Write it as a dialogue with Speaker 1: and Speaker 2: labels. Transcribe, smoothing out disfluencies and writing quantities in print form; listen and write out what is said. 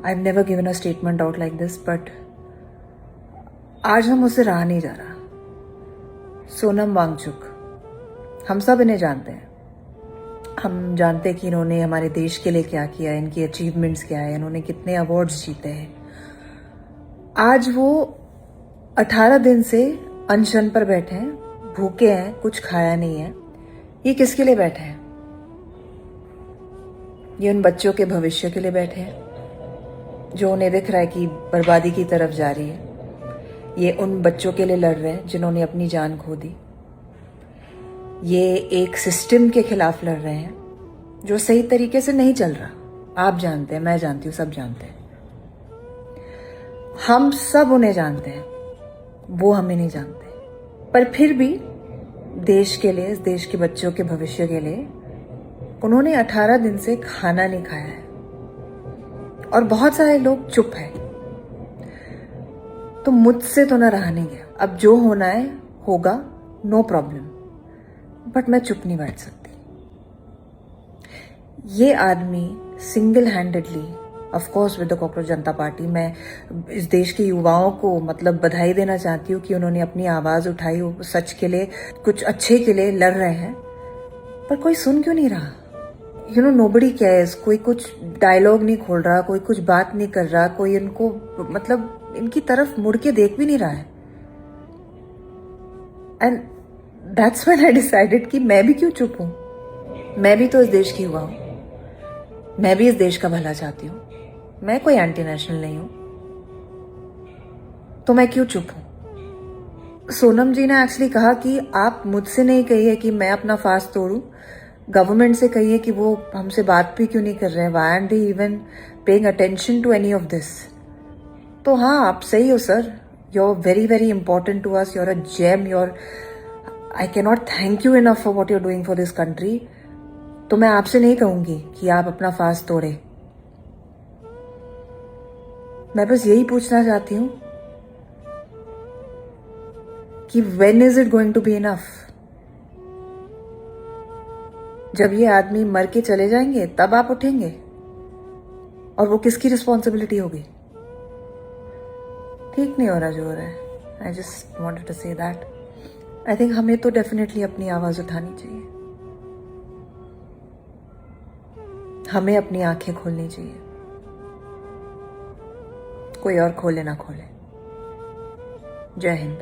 Speaker 1: I've never given a statement out like this, but आज हम मुझसे रहा नहीं जा रहा। सोनम वांगचुक, हम सब इन्हें जानते हैं। हम जानते हैं कि इन्होंने हमारे देश के लिए क्या किया है, इनकी अचीवमेंट्स क्या है, इन्होंने कितने अवार्ड्स जीते हैं। आज वो 18 दिन से अनशन पर बैठे हैं, भूखे हैं, कुछ खाया नहीं है। ये किसके लिए बैठे हैं? ये उन बच्चों के भविष्य के लिए बैठे हैं जो उन्हें दिख रहा है कि बर्बादी की तरफ जा रही है। ये उन बच्चों के लिए लड़ रहे हैं जिन्होंने अपनी जान खो दी। ये एक सिस्टम के खिलाफ लड़ रहे हैं जो सही तरीके से नहीं चल रहा। आप जानते हैं, मैं जानती हूँ, सब जानते हैं। हम सब उन्हें जानते हैं, वो हमें नहीं जानते। पर फिर भी देश के लिए, इस देश के बच्चों के भविष्य के लिए उन्होंने 18 दिन से खाना नहीं खाया है और बहुत सारे लोग चुप हैं। तो मुझसे तो ना रहा नहीं गया। अब जो होना है होगा, नो प्रॉब्लम, बट मैं चुप नहीं बैठ सकती। ये आदमी single handedly, of course with the cockroach Janata party, मैं इस देश के युवाओं को बधाई देना चाहती हूँ कि उन्होंने अपनी आवाज़ उठाई, सच के लिए, कुछ अच्छे के लिए लड़ रहे हैं। पर कोई सुन क्यों नहीं रहा? Nobody cares. कोई कुछ डायलॉग नहीं खोल रहा, कोई कुछ बात नहीं कर रहा, कोई इनको इनकी तरफ मुड़ के देख भी नहीं रहा है। And that's when I decided कि मैं भी क्यों चुप हूं। मैं भी तो इस देश की युवा हूं, मैं भी इस देश का भला चाहती हूँ। मैं कोई एंटी नेशनल नहीं हूं, तो मैं क्यों चुप हूं? सोनम जी ने एक्चुअली कहा कि आप मुझसे नहीं कहिए कि मैं अपना फास्ट तोड़ूं, गवर्नमेंट से कहिए कि वो हमसे बात भी क्यों नहीं कर रहे हैं। Why aren't they even paying attention to any of this? तो हाँ, आप सही हो sir, you are very very important to us, you are a gem, you are, I can not thank you enough for what you are doing for this country. तो मैं आपसे नहीं कहूंगी कि आप अपना फास्ट तोड़े। मैं बस यही पूछना चाहती हूं कि when is it going to be enough? जब ये आदमी मर के चले जाएंगे तब आप उठेंगे, और वो किसकी रिस्पॉन्सिबिलिटी होगी? ठीक नहीं हो रहा जो हो रहा है। I just wanted to say that. I think हमें तो डेफिनेटली अपनी आवाज उठानी चाहिए, हमें अपनी आंखें खोलनी चाहिए, कोई और खोले ना खोले। जय हिंद।